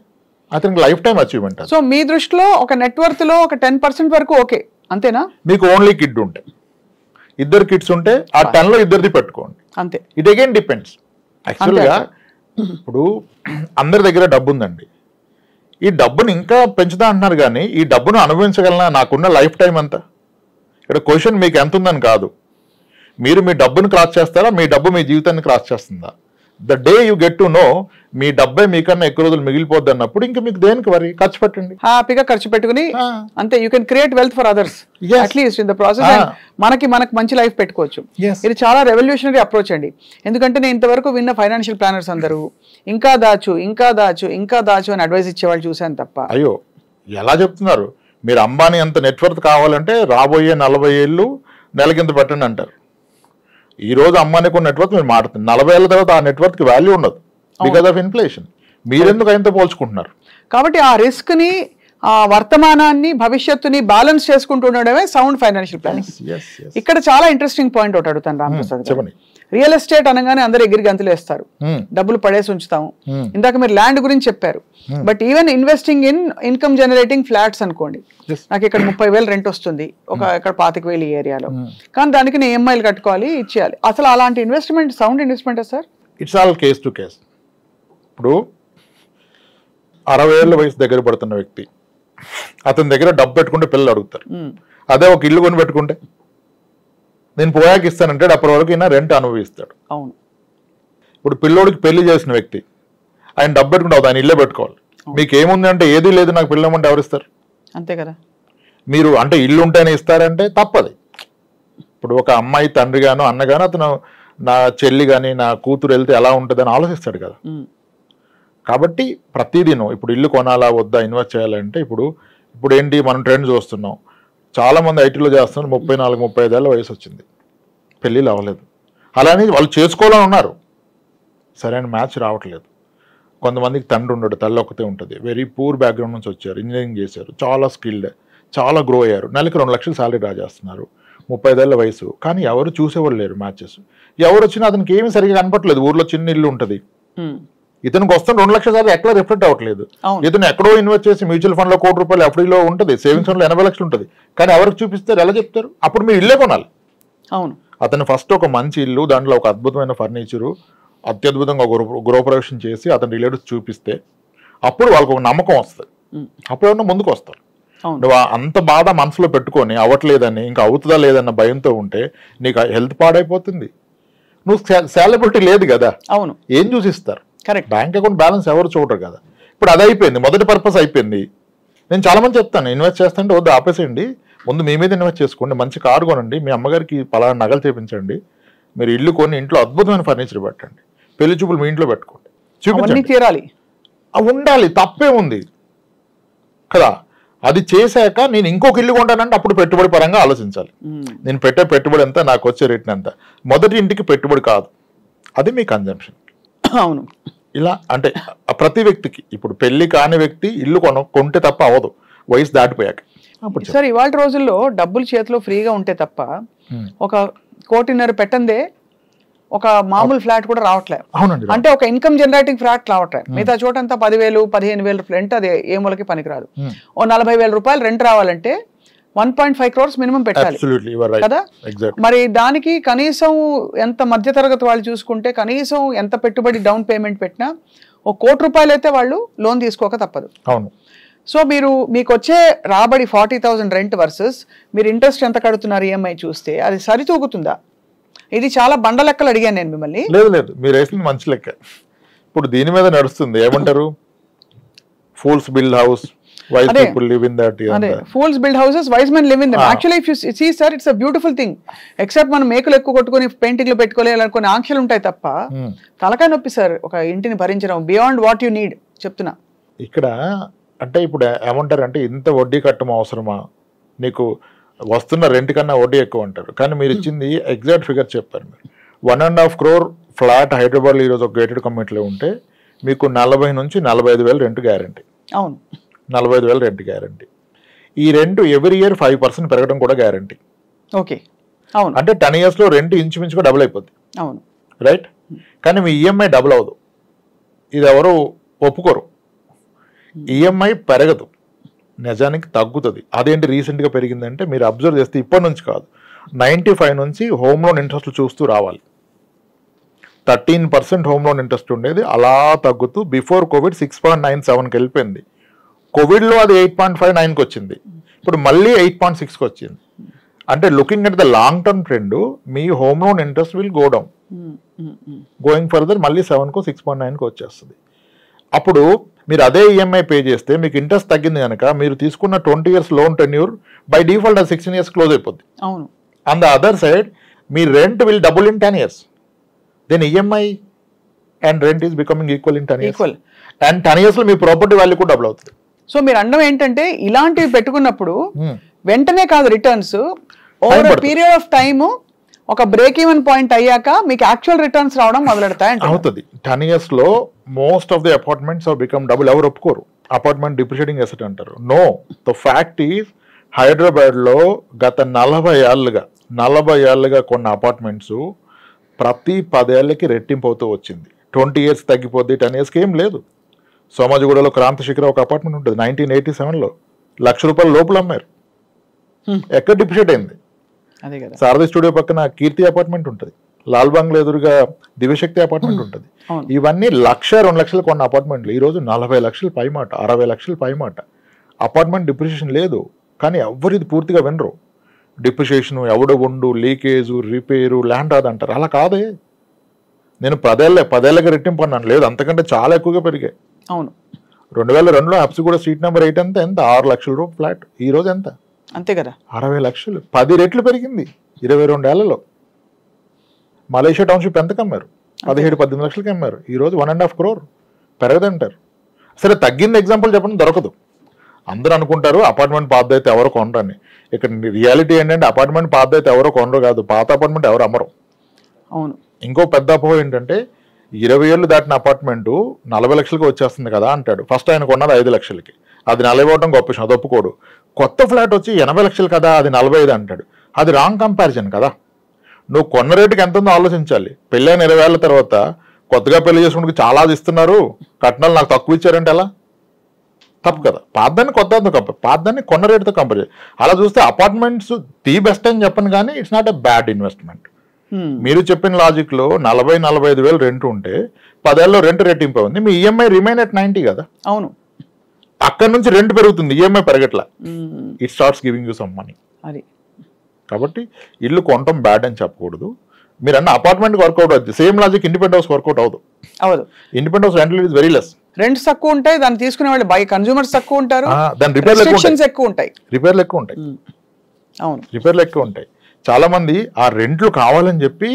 [SPEAKER 2] అతనికి లైఫ్ టైం అచీవ్మెంట్.
[SPEAKER 1] సో మీ దృష్టిలో ఒక నెట్వర్క్ లో ఒక 10% వరకు ఓకే, అంతేనా?
[SPEAKER 2] మీకు ఓన్లీ కిడ్ ఉంటే, 2 కిడ్స్ ఉంటే ఆ 10లో 2ది పెట్టుకోండి, అంతే. It again depends. యాక్చువల్గా ఇప్పుడు అందరి దగ్గర డబ్బు ఉందండి, ఈ డబ్బుని ఇంకా పెంచుతా అంటున్నారు, కానీ ఈ డబ్బును అనుభవించగలనా, నాకున్న లైఫ్ టైం అంతా. ఇక్కడ క్వశ్చన్ మీకు ఎంత ఉందని కాదు, మీరు మీ డబ్బును క్రాస్ చేస్తారా, మీ డబ్బు మీ జీవితాన్ని క్రాస్ చేస్తుందా? The day you get to know మీ డబ్బే మీకన్నా ఎక్కువ రోజులు మిగిలిపోద్ది అన్నప్పుడు ఇంకా మీకు దేనికి వరి ఖర్చు పెట్టండి,
[SPEAKER 1] హ్యాపీగా ఖర్చు పెట్టుకుని అంతే. You can create wealth for others at least in the process. మనకి మంచి లైఫ్ పెట్టుకోవచ్చు. ఇది చాలా రెవల్యూషనరీ అప్రోచ్ అండి. ఎందుకంటే నేను ఇంతవరకు విన్న ఫైనాన్షియల్ ప్లానర్స్ అందరూ ఇంకా దాచు అని అడ్వైస్ ఇచ్చేవాళ్ళు చూశాను తప్ప.
[SPEAKER 2] అయ్యో ఎలా చెప్తున్నారు మీరు, అంబానీ అంత నెట్వర్క్ కావాలంటే రాబోయే 40 ఏళ్ళు నెలకింత పెట్టండి అంటారు. ఈ రోజు అంబానీకి ఉన్న నెట్వర్క్ మీరు మాట్లాడుతుంది, 40 ఏళ్ళ తర్వాత ఆ నెట్వర్క్ కి వాల్యూ ఉండదు బికాస్ ఆఫ్ ఇన్ఫ్లేషన్. మీరెందుకు ఆయనతో పోల్చుకుంటున్నారు?
[SPEAKER 1] కాబట్టి ఆ రిస్క్ ని, ఆ వర్తమానాన్ని, భవిష్యత్తుని బ్యాలెన్స్ చేసుకుంటూ ఉండడమే సౌండ్ ఫైనాన్షియల్ ప్లానింగ్. ఇక్కడ చాలా ఇంట్రెస్టింగ్ పాయింట్ ఒకటి అడుగుతాను రామప్రసాద్ గారు. రియల్ ఎస్టేట్ అనగానే అందరూ ఎగిరి గంతులు వేస్తారు, డబ్బులు పడేసి ఉంచుతాము. ఇందాక మీరు ల్యాండ్ గురించి చెప్పారు, but even investing in income generating flats అనుకోండి, నాకు ఇక్కడ 30,000 రెంట్ వస్తుంది, ఇక్కడ 25,000 ఈ ఏరియాలో, కానీ దానికి నేను EMIలు కట్టుకోవాలి, ఇచ్చేయాలి. అసలు అలాంటి investment sound investment sir?
[SPEAKER 2] It's all case to case. ఇప్పుడు 60 ఏళ్ళ వయసు దగ్గర పడుతున్న వ్యక్తి అతని దగ్గర డబ్బు పెట్టుకుంటే పిల్లలు అడుగుతారు. అదే ఒక ఇల్లు కొని పెట్టుకుంటే నేను పోయాక ఇస్తానంటే అప్పటి వరకు ఈయన రెంట్ అనుభవిస్తాడు.
[SPEAKER 1] అవును.
[SPEAKER 2] ఇప్పుడు పిల్లోడికి పెళ్లి చేసిన వ్యక్తి ఆయన డబ్బు పెట్టుకుంటే ఆయన ఇల్లే పెట్టుకోవాలి. మీకు ఏముంది అంటే ఏదీ లేదు నాకు పిల్లమంటే ఎవరిస్తారు?
[SPEAKER 1] అంతే కదా.
[SPEAKER 2] మీరు అంటే ఇల్లు ఉంటేనే ఇస్తారంటే తప్పది. ఇప్పుడు ఒక అమ్మాయి తండ్రి గానో అన్నగానో అతను నా చెల్లి కానీ నా కూతురు వెళ్తే ఎలా ఉంటుందని ఆలోచిస్తాడు కదా. కాబట్టి ప్రతిదినం ఇప్పుడు ఇల్లు కొనాలా వద్దా, ఇన్వెస్ట్ చేయాలంటే ఇప్పుడు ఏంటి మనం ట్రెండ్ చూస్తున్నాం. చాలా మంది ఐటీలో చేస్తున్నారు, 34-35 ఏళ్ళ వయసు వచ్చింది, పెళ్ళిళ్ళు అవ్వలేదు. అలానే వాళ్ళు చేసుకోవాలని ఉన్నారు, సరైన మ్యాచ్ రావట్లేదు. కొంతమందికి తండ్రి ఉండడు, తల్లి ఒక్కతే ఉంటుంది, వెరీ పూర్ బ్యాక్గ్రౌండ్ నుంచి వచ్చారు, ఇంజనీరింగ్ చేశారు, చాలా స్కిల్డ్, చాలా గ్రో అయ్యారు, నెలకి 2 లక్షలు శాలరీ డ్రా చేస్తున్నారు, 35 ఏళ్ళ వయసు, కానీ ఎవరు చూసేవాళ్ళు లేరు మ్యాచెస్. ఎవరు వచ్చినా అతనికి ఏమీ సరిగ్గా కనపట్లేదు. ఊర్లో చిన్న ఇల్లు ఉంటుంది, ఇతనికి వస్తున్న 2 లక్షల శాలరీ ఎక్కడ రిఫ్లెక్ట్ అవ్వట్లేదు. ఇతను ఎక్కడో ఇన్వెస్ట్ చేసి మ్యూచువల్ ఫండ్ లో ₹1,00,00,000 ఎఫ్డీలో ఉంటుంది, సేవింగ్స్ ఫండ్ లో 80 లక్షలు ఉంటుంది, కానీ ఎవరికి చూపిస్తారు, ఎలా చెప్తారు? అప్పుడు మీరు ఇల్లే కొనాలి.
[SPEAKER 1] అవును.
[SPEAKER 2] అతను ఫస్ట్ ఒక మంచి ఇల్లు, దాంట్లో ఒక అద్భుతమైన ఫర్నిచరు, అత్యద్భుతంగా గృహప్రవేశం చేసి అతని రిలేటివ్స్ చూపిస్తే అప్పుడు వాళ్ళకి ఒక నమ్మకం వస్తుంది, అప్పుడు ఏమన్నా ముందుకు వస్తారు. నువ్వు అంత బాధ మనసులో పెట్టుకొని అవ్వట్లేదని, ఇంకా అవుతుందా లేదన్న భయంతో ఉంటే నీకు హెల్త్ పాడైపోతుంది. నువ్వు సాలబిలిటీ లేదు కదా.
[SPEAKER 1] అవును.
[SPEAKER 2] ఏం చూసిస్తారు?
[SPEAKER 1] కరెక్ట్.
[SPEAKER 2] బ్యాంక్ అకౌంట్ బ్యాలెన్స్ ఎవరు చూడరు కదా. ఇప్పుడు అది అయిపోయింది, మొదటి పర్పస్ అయిపోయింది. నేను చాలా మంది చెప్తాను, ఇన్వెస్ట్ చేస్తాంటే వద్దు ఆపేసేయండి, ముందు మీ మీద ఇన్వెస్ట్ చేసుకోండి, మంచి కారు కొనండి, మీ అమ్మగారికి పలానా నగలు చేపించండి, మీరు ఇల్లు కొని ఇంట్లో అద్భుతమైన ఫర్నిచర్ పెట్టండి, పెళ్లి చూపులు మీ ఇంట్లో పెట్టుకోండి, చూపించండి, తీరాలి, అవి ఉండాలి, తప్పే ఉంది కదా. అది చేశాక నేను ఇంకొక ఇల్లు కొంటానంటే అప్పుడు పెట్టుబడి పరంగా ఆలోచించాలి. నేను పెట్టే పెట్టుబడి ఎంత, నాకు వచ్చే రేట్ని ఎంత. మొదటి ఇంటికి పెట్టుబడి కాదు, అది మీ కన్జంప్షన్.
[SPEAKER 1] అవును.
[SPEAKER 2] ఇలా అంటే ప్రతి వ్యక్తికి, ఇప్పుడు పెళ్లి కాని వ్యక్తి ఇల్లు కొంటే తప్ప అవ్వదు, వయసు దాటిపోయాక.
[SPEAKER 1] సార్ ఇవాళ రోజుల్లో డబ్బులు చేతిలో ఫ్రీగా ఉంటే తప్ప 1.5 కోటి పెట్టందే ఒక మామూలు ఫ్లాట్ కూడా రావట్లేదు. అంటే ఒక ఇన్కమ్ జనరేటింగ్ ఫ్లాట్ రావట్లేదు. మిగతా చోటంతా 10,000, 15,000 రెంట్, అది ఏ మూలకి పనికిరాదు. ఓ 40,000 రూపాయలు రెంట్ రావాలంటే 1.5 crores మినిమం పెట్టాలి కదా. మరి దానికి కనీసం ఎంత మధ్యతరగతి వాళ్ళు చూసుకుంటే కనీసం ఎంత పెట్టుబడి డౌన్ పేమెంట్ పెట్టినా ₹1 కోటి అయితే వాళ్ళు లోన్ తీసుకోక తప్పదు. సో మీకు వచ్చే రాబడి 40,000 రెంట్ వర్సెస్ మీరు ఇంట్రెస్ట్ ఎంత కడుతున్నారు EMI చూస్తే అది సరితూగుతుందా? ఇది చాలా బండ లెక్కలు అడిగాను నేను మిమ్మల్ని.
[SPEAKER 2] లేదు, మీరు వేసింది మంచి లెక్క. ఇప్పుడు దీని మీద నడుస్తుంది, ఏమంటారు, fools build house, wise people live in that.
[SPEAKER 1] Fools build houses, wise men live in them. Actually, if you see, sir, it's a beautiful thing. Except మనం మేకులు ఎక్కువ కొట్టుకొని పెయింటింగ్లు పెట్టుకోలేదు కొన్ని ఆంక్షలు ఉంటాయి తప్ప తలకాయ నొప్పి సార్ ఒక ఇంటిని భరించడం బియాండ్ వాట్ యు నీడ్ చెప్తున్నా.
[SPEAKER 2] ఇక్కడ అంటే ఇప్పుడు ఏమంటారు అంటే ఇంత వడ్డీ కట్టడం అవసరమా, నీకు వస్తున్న రెంట్ కన్నా వడ్డీ ఎక్కువ అంటారు, కానీ మీరు ఇచ్చింది ఎగ్జాక్ట్ ఫిగర్ చెప్పారు. మీరు 1.5 crore ఫ్లాట్ హైదరాబాద్లో ఈరోజు ఒక గేటెడ్ కమ్యూనిటీలో ఉంటే మీకు 40,000 నుంచి 45,000 రెంట్ గ్యారంటీ.
[SPEAKER 1] అవును,
[SPEAKER 2] 45,000 రెంట్ గ్యారంటీ. ఈ రెంట్ ఎవ్రీ ఇయర్ 5% పెరగడం కూడా గ్యారంటీ.
[SPEAKER 1] ఓకే, అవును.
[SPEAKER 2] అంటే 10 years లో రెంట్ ఇంచుమించుగా డబుల్ అయిపోద్ది.
[SPEAKER 1] అవును,
[SPEAKER 2] రైట్. కానీ మీ EMI డబుల్ అవ్వదు, ఇది ఎవరు ఒప్పుకోరు. EMI పెరగదు, నిజానికి తగ్గుతుంది. అదేంటి రీసెంట్గా పెరిగిందంటే మీరు అబ్జర్వ్ చేస్తే ఇప్పటి నుంచి కాదు, 95 నుంచి హోమ్ లోన్ ఇంట్రెస్ట్ చూస్తూ రావాలి. 13% హోమ్ లోన్ ఇంట్రెస్ట్ ఉండేది, అలా తగ్గుతూ బిఫోర్ కోవిడ్ 6.97కి వెళ్ళిపోయింది. కోవిడ్లో అది 8.59కి వచ్చింది, ఇప్పుడు మళ్ళీ 8.6కి వచ్చింది. అంటే looking at the long term trend me home loan interest will go down, going further మళ్ళీ 7కో 6.9కో వచ్చేస్తుంది. అప్పుడు మీరు అదే ఈఎంఐ పే చేస్తే మీకు ఇంట్రెస్ట్ తగ్గింది కనుక మీరు తీసుకున్న 20 years loan tenure by default 16 years close అయిపోద్ది.
[SPEAKER 1] అవును.
[SPEAKER 2] ఆన్ ద అదర్ సైడ్ మీ rent will double in 10 years. Then EMI and rent is becoming equal in 10 years. And 10 years లో మీ ప్రాపర్టీ వాల్యూ కూడా డబుల్ అవుతుంది.
[SPEAKER 1] సో మీరు అనడం ఏంటంటే ఇలాంటివి పెట్టుకున్నప్పుడు వెంటనే కాదు returns, over period of time ఒక బ్రేక్ ఈవెన్ పాయింట్ అయ్యాక మీకు యాక్చువల్ రిటర్న్స్ రావడం మొదలెడతాయి
[SPEAKER 2] అవుతుంది. 10 years లో most of the apartments are become double. ఎవరు ఒప్పుకోరు అపార్ట్మెంట్ డిప్రిషియేటింగ్ అసెట్ అంటారు. No, the fact is Hyderabad లో గత 40 ఏళ్ళుగా కొన్న అపార్ట్మెంట్స్ ప్రతి 10 ఏళ్ళకి రెట్టింపు అవుతూ వచ్చింది. 20 years తగ్గిపోద్ది, 10 yearsకి ఏం లేదు. సోమాజిగూడలో క్రాంతి శిఖర ఒక అపార్ట్మెంట్ ఉంటుంది 1987లో ₹1,00,000 లోపల అమ్మారు. ఎక్కడ డిప్రిషియేట్ అయింది? శారదా స్టూడియో పక్కన కీర్తి అపార్ట్మెంట్ ఉంటుంది, లాల్ బంగ్లా ఎదురుగా దివ్యశక్తి అపార్ట్మెంట్ ఉంటుంది. ఇవన్నీ 1,00,000-2 లక్షలు కొన్న అపార్ట్మెంట్లు ఈ రోజు 40 లక్షలు పైమాట, 60 లక్షలు పైమాట. అపార్ట్మెంట్ డిప్రిషియేషన్ లేదు, కానీ ఎవరు ఇది పూర్తిగా వినరు. డిప్రిషియేషన్ ఎవడు ఉండు, లీకేజ్, రిపేరు, ల్యాండ్ అది అంటారు. అలా కాదే. నేను 10 ఏళ్ళకి రెట్టింపు అన్నాను, లేదు అంతకంటే చాలా ఎక్కువగా పెరిగాయి.
[SPEAKER 1] అవును.
[SPEAKER 2] 2002లో హబ్సిగూడ స్ట్రీట్ నెంబర్ 8 ఎంత 6 లక్షల రూపాయలు ఫ్లాట్, ఈ రోజు ఎంత?
[SPEAKER 1] అంతే కదా,
[SPEAKER 2] 60 లక్షలు. 10 రెట్లు పెరిగింది 22 ఏళ్లలో. మలేషియా టౌన్షిప్ ఎంతకు అమ్మారు? 17-18 లక్షలకి అమ్మారు. ఈ రోజు 1.5 crore. పెరగదంటారు. సరే తగ్గింది ఎగ్జాంపుల్ చెప్పండి, దొరకదు. అందరూ అనుకుంటారు అపార్ట్మెంట్ పాత అయితే ఎవరో కొనరని. ఇక్కడ రియాలిటీ ఏంటంటే అపార్ట్మెంట్ పాత అయితే ఎవరో కొనరు కాదు, పాత అపార్ట్మెంట్ ఎవరు అమ్మరు.
[SPEAKER 1] అవును.
[SPEAKER 2] ఇంకో పెద్ద అపోహ ఏంటంటే 20 ఏళ్ళు దాటిన అపార్ట్మెంట్ 40 లక్షలకి వచ్చేస్తుంది కదా అంటాడు. ఫస్ట్ ఆయన కొన్నది 5 లక్షలకి, అది 40 అవడం గొప్ప విషయం, అది ఒప్పుకోడు. కొత్త ఫ్లాట్ వచ్చి 80 లక్షలు కదా, అది 45 అంటాడు. అది రాంగ్ కంపారిజన్ కదా. నువ్వు కొన్న రేటుకి ఎంత ఉందో ఆలోచించాలి. పెళ్ళైన 20 ఏళ్ళ తర్వాత కొత్తగా పెళ్లి చేసుకుంటూ చాలా ఇస్తున్నారు, కట్నాలు నాకు తక్కువ ఇచ్చారంటే ఎలా? తప్పు కదా. పాతదాన్ని కొత్తతో కంపేర్, పాతదాన్ని కొన్న రేటుతో కంపేర్ చేయాలి. అలా చూస్తే అపార్ట్మెంట్స్ ది బెస్ట్ అని చెప్పను, కానీ it's not a bad investment. మీరు చెప్పిన లాజిక్ లో 40-45 వేలు రెంట్ ఉంటే 10 ఏళ్ళలో రెంట్ రెట్టింపు ఉంది, మీ ఈఎంఐ రిమైన్ అట్ 90 కదా.
[SPEAKER 1] అవును.
[SPEAKER 2] అక్కడ నుంచి రెంట్ పెరుగుతుంది, ఈఎంఐ పెరగట్లా. It starts giving you some money.
[SPEAKER 1] అది
[SPEAKER 2] కాబట్టి ఇల్లు కొనటం బ్యాడ్ అని చెప్పకూడదు. మీరు అన్న అపార్ట్మెంట్ వర్కౌట్ అవుతుంది. Same logic independent house work out అవ్వదు. Independent house rental is very less.
[SPEAKER 1] Rents తక్కువ ఉంటాయి, దాన్ని తీసుకునే వాళ్ళు బై కన్స్యూమర్స్ తక్కువ ఉంటారు,
[SPEAKER 2] దాని రిపేర్లు ఎక్కువ
[SPEAKER 1] ఉంటాయి.
[SPEAKER 2] అవును, రిపేర్లు ఎక్కువ ఉంటాయి. చాలా మంది ఆ రెంట్లు కావాలని చెప్పి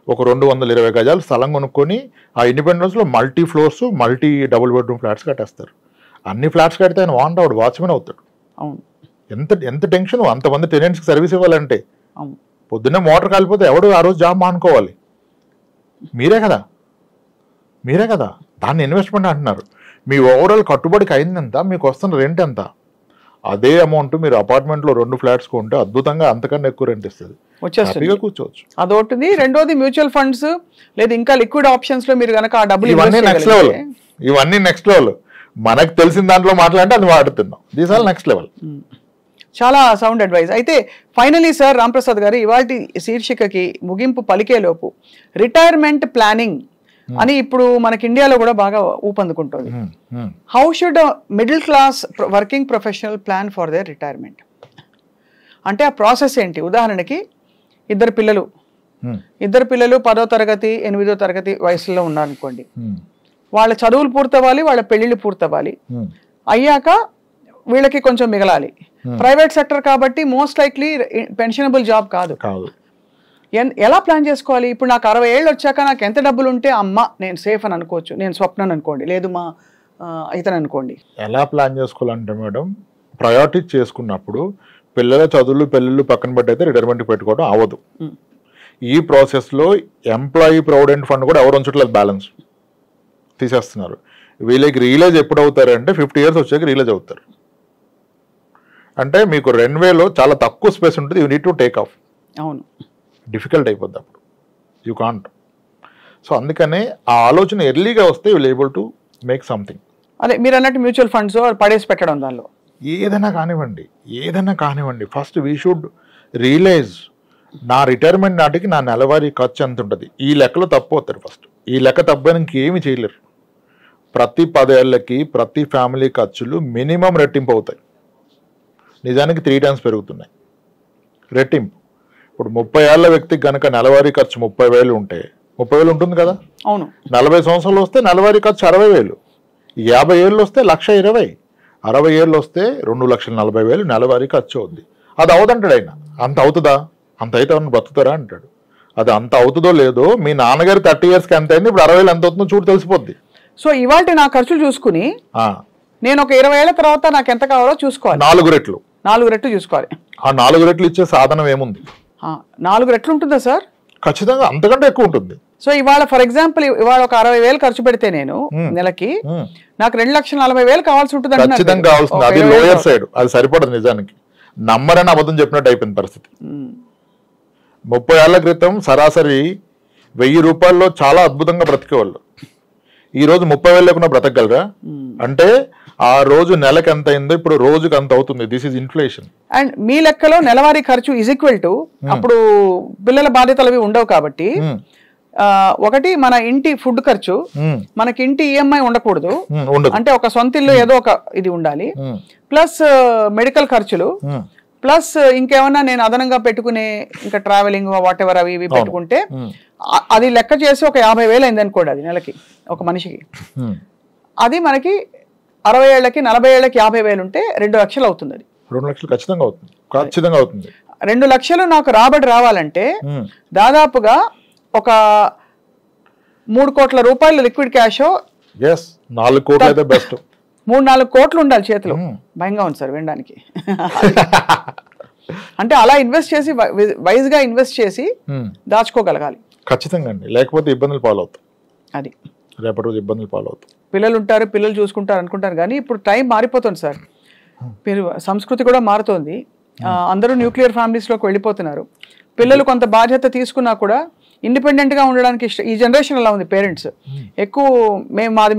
[SPEAKER 2] ఒక 220 గజాలు స్థలం కొనుక్కొని ఆ ఇండిపెండెంట్ హౌస్ లో multi floors, multi double bedroom flats కట్టేస్తారు. అన్ని ఫ్లాట్స్ కడితే ఆయన వాంట్ అవుడు, వాచ్మెన్ అవుతాడు.
[SPEAKER 1] అవును.
[SPEAKER 2] ఎంత టెన్షన్ అంతమంది టెనెంట్స్కి సర్వీస్ ఇవ్వాలంటే. పొద్దున్నే మోటార్ కాలిపోతే ఎవడు ఆ రోజు జాబ్ మానుకోవాలి? మీరే కదా. దాన్ని ఇన్వెస్ట్మెంట్ అంటున్నారు. మీ ఓవరాల్ కట్టుబడికి అయిందెంత, మీకు వస్తున్న రెంట్ ఎంత? అదే అమౌంట్ మీరు అపార్ట్మెంట్లో 2 ఫ్లాట్స్ కొంటే అద్భుతంగా అంతకన్నా ఎక్కువ రెంట్ ఇస్తుంది, హ్యాపీగా కూర్చోవచ్చు.
[SPEAKER 1] అదొకటి. రెండోది మ్యూచువల్ ఫండ్స్ లేదా ఇంకా లిక్విడ్ ఆప్షన్స్ లో మీరు కనుక ఆ డబ్బులు
[SPEAKER 2] ఇవన్నీ నెక్స్ట్ లెవెల్. మనకు తెలిసిన దాంట్లో మాట్లాడితే అది వాడుతున్నాం. These all next level.
[SPEAKER 1] చాలా సౌండ్ అడ్వైజ్. అయితే ఫైనలీ సార్ రాంప్రసాద్ గారు, ఇవాటి శీర్షికకి ముగింపు పలికేలోపు రిటైర్మెంట్ ప్లానింగ్ అని ఇప్పుడు మనకి ఇండియాలో కూడా బాగా ఊపందుకుంటుంది. How should middle class working professional plan for their retirement? అంటే ఆ ప్రాసెస్ ఏంటి? ఉదాహరణకి ఇద్దరు పిల్లలు 10వ తరగతి 8వ తరగతి వయసులో ఉన్నారనుకోండి. వాళ్ళ చదువులు పూర్తవ్వాలి, వాళ్ళ పెళ్లిళ్ళు పూర్తవ్వాలి. అయ్యాక వీళ్ళకి కొంచెం మిగలాలి. ప్రైవేట్ సెక్టర్ కాబట్టి మోస్ట్ లైక్లీ పెన్షనబుల్ జాబ్ కాదు. ఎలా ప్లాన్ చేసుకోవాలి? ఇప్పుడు నాకు 60 ఏళ్ళు వచ్చాక నాకు ఎంత డబ్బులు ఉంటే అమ్మ నేను సేఫ్ అని అనుకోవచ్చు, నేను స్వప్నని అనుకోండి, లేదు మా ఇతను అనుకోండి.
[SPEAKER 2] ఎలా ప్లాన్ చేసుకోవాలంటే మేడం, ప్రయారిటీ చేసుకున్నప్పుడు పిల్లల చదువులు పెళ్ళిళ్ళు పక్కన పెట్టయితే రిటైర్మెంట్ పెట్టుకోవడం అవ్వదు. ఈ ప్రాసెస్లో ఎంప్లాయీ ప్రావిడెంట్ ఫండ్ కూడా ఎవరు ఉంచట్లేదు, బ్యాలెన్స్ తీసేస్తున్నారు. వీళ్ళకి రియలైజ్ ఎప్పుడు అవుతారంటే 50 years వచ్చాక రియలైజ్ అవుతారు. అంటే మీకు రన్వేలో చాలా తక్కువ స్పేస్ ఉంటుంది, you need to take off.
[SPEAKER 1] అవును,
[SPEAKER 2] డిఫికల్ట్ అయిపోద్ది అప్పుడు, యూ కాంట్. సో అందుకనే ఆ ఆలోచన ఎర్లీగా వస్తే you will able to make something.
[SPEAKER 1] అదే మీరు అన్నట్టు మ్యూచువల్ ఫండ్స్ పడేసి పెట్టడం, దానిలో
[SPEAKER 2] ఏదైనా కానివ్వండి, ఫస్ట్ వీ షుడ్ రియలైజ్ నా రిటైర్మెంట్ నాటికి నా నెలవారీ ఖర్చు ఎంత ఉంటుంది. ఈ లెక్కలో తప్పిపోతారు. ఫస్ట్ ఈ లెక్క తప్పని ఇంకేమి చేయలేరు. ప్రతి 10 ఏళ్ళకి ప్రతి ఫ్యామిలీ ఖర్చులు మినిమం రెట్టింపు అవుతాయి. నిజానికి 3 times పెరుగుతున్నాయి రెట్టింపు. ఇప్పుడు 30 ఏళ్ల వ్యక్తికి కనుక నెలవారీ ఖర్చు 30,000 ఉంటే 30,000 ఉంటుంది కదా.
[SPEAKER 1] అవును.
[SPEAKER 2] 40 సంవత్సరాలు వస్తే నెలవారీ ఖర్చు 60,000, 50 ఏళ్ళు వస్తే 1,20,000, 60 ఏళ్ళు వస్తే 2,40,000 నెలవారీ ఖర్చు అవుద్ది. అది అవదంటాడు ఆయన. అంత అవుతుందా? అంత అయితే ఎవరిని బతుకుతారా అంటాడు. అది అంత అవుతుందో లేదో మీ నాన్నగారు 30 yearsకి ఎంత అయింది, ఇప్పుడు 60,000 ఎంత అవుతుందో చూడు తెలిసిపోద్ది.
[SPEAKER 1] సో ఇవాళ నా ఖర్చులు చూసుకుని నేను ఒక 20 ఏళ్ల తర్వాత నాకు ఎంత కావాలో చూసుకోవాలి.
[SPEAKER 2] 4 రెట్లు
[SPEAKER 1] 4 రెట్లు చూసుకోవాలి.
[SPEAKER 2] ఆ 4 రెట్లు ఇచ్చే సాధనం ఏముంది?
[SPEAKER 1] 4 రెట్లు ఉంటుందా సార్?
[SPEAKER 2] ఖచ్చితంగా అంతకంటే ఎక్కువ ఉంటుంది.
[SPEAKER 1] సో ఇవాళ ఫర్ ఎగ్జాంపుల్ ఇవాళ ఒక 60,000 ఖర్చు పెడితే నేను నెలకి నాకు 2,40,000 కావాల్సి ఉంటుంది.
[SPEAKER 2] ఖచ్చితంగా కావాల్సింది. అది లోయర్ సైడ్, అది సరిపడదు నిజానికి. నమ్మరని అబద్ధం చెప్పినట్టు అయిపోయింది పరిస్థితి. 30 ఏళ్ల క్రితం సరాసరి 1,000 రూపాయల్లో చాలా అద్భుతంగా బ్రతికేవాళ్ళు. ఈ రోజు 30,000 లేకుండా బ్రతకగలరా? అంటే ఆ రోజు నెలకు ఎంత అయిందో ఇప్పుడు రోజుకి అంత అవుతుంది. This is inflation.
[SPEAKER 1] అండ్ మీ లెక్కలో నెలవారీ ఖర్చు ఈజ్ ఈక్వల్ టు అప్పుడు పిల్లల బాధ్యతలు అవి ఉండవు కాబట్టి ఒకటి మన ఇంటి ఫుడ్ ఖర్చు, మనకి ఇంటి ఈఎంఐ ఉండకూడదు. అంటే ఒక సొంత ఇల్లు ఏదో ఒక ఇది ఉండాలి, ప్లస్ మెడికల్ ఖర్చులు, ప్లస్ ఇంకేమన్నా నేను అదనంగా పెట్టుకునే ఇంకా ట్రావెలింగ్ వాట్ ఎవర్ అవి ఇవి పెట్టుకుంటే అది లెక్క చేసి ఒక 50,000 అయింది అనుకోండి అది నెలకి ఒక మనిషికి. అది మనకి 60 ఏళ్ళకి 40 ఏళ్ళకి 50,000 ఉంటే 2 లక్షలు అవుతుంది. అది
[SPEAKER 2] 2 లక్షలు ఖచ్చితంగా అవుతుంది. ఖచ్చితంగా అవుతుంది.
[SPEAKER 1] 2 లక్షలు నాకు రాబడి రావాలంటే దాదాపుగా ఒక 3 కోట్ల రూపాయలు లిక్విడ్ క్యాష్,
[SPEAKER 2] 4 కోట్లు అయితే బెస్ట్,
[SPEAKER 1] 3-4 కోట్లు ఉండాలి చేతిలో. భయంగా ఉంది సార్ వినడానికి. అంటే అలా ఇన్వెస్ట్ చేసి వైజ్ గా ఇన్వెస్ట్ చేసి దాచుకోగలగాలి.
[SPEAKER 2] ఖచ్చితంగా అండి, లేకపోతే ఇబ్బందులు పాలవుతాయి.
[SPEAKER 1] అది
[SPEAKER 2] రేపటి రోజు ఇబ్బందులు పాలవుతాయి.
[SPEAKER 1] పిల్లలు ఉంటారు, పిల్లలు చూసుకుంటారు అనుకుంటారు, కానీ ఇప్పుడు టైం మారిపోతుంది సార్. సంస్కృతి కూడా మారుతోంది. అందరూ న్యూక్లియర్ ఫ్యామిలీస్లోకి వెళ్ళిపోతున్నారు. పిల్లలు కొంత బాధ్యత తీసుకున్నా కూడా ఇండిపెండెంట్గా ఉండడానికి ఈ జనరేషన్ అలా ఉంది. పేరెంట్స్ ఎక్కువ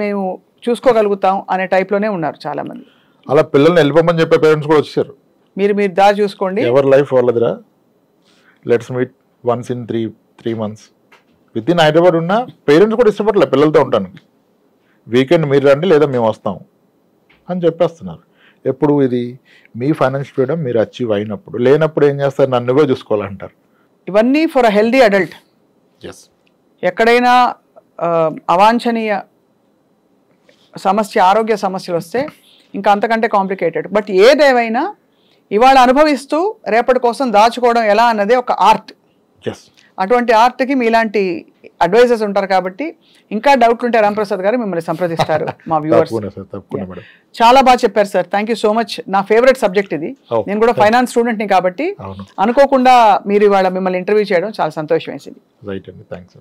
[SPEAKER 1] మేము చూసుకోగలుగుతాం అనే టైప్లోనే ఉన్నారు చాలా మంది.
[SPEAKER 2] అలా పిల్లల్ని వెళ్ళిపోమని చెప్పే పేరెంట్స్ కూడా వచ్చారు.
[SPEAKER 1] మీరు దారి చూసుకోండి,
[SPEAKER 2] ఎవరి లైఫ్ వాళ్ళదిరా, let's meet once in 3 months. With in Hyderabad ఉన్న పేరెంట్స్ కూడా ఇష్టపడలే పిల్లలతో ఉంటాను. వీకెండ్ మీరు రండి లేదా మేము వస్తాం అని చెప్పేస్తున్నారు. ఎప్పుడు ఇది మీ ఫైనాన్షియల్ ఫ్రీడమ్ మీరు అచీవ్ అయినప్పుడు. లేనప్పుడు ఏం చేస్తారు, నన్నుగా చూసుకోవాలంటారు.
[SPEAKER 1] ఇవన్నీ ఫర్ అ హెల్దీ అడల్ట్. ఎక్కడైనా అవాంఛనీయ సమస్య, ఆరోగ్య సమస్యలు వస్తే ఇంకా అంతకంటే కాంప్లికేటెడ్. బట్ ఏదేమైనా ఇవాళ అనుభవిస్తూ రేపటి కోసం దాచుకోవడం ఎలా అన్నదే ఒక ఆర్ట్. అటువంటి ఆర్ట్కి మీలాంటి అడ్వైజర్స్ ఉంటారు కాబట్టి ఇంకా డౌట్లు ఉంటే రాంప్రసాద్ గారు మిమ్మల్ని సంప్రదిస్తారు. మా వ్యూవర్స్ చాలా బాగా చెప్పారు sir. Thank you so much. నా ఫేవరెట్ సబ్జెక్ట్ ఇది. నేను కూడా ఫైనాన్స్ స్టూడెంట్ని కాబట్టి అనుకోకుండా మీరు ఇవాళ మిమ్మల్ని ఇంటర్వ్యూ చేయడం చాలా సంతోషం వేసింది.
[SPEAKER 2] రైట్ అండి, థ్యాంక్స్.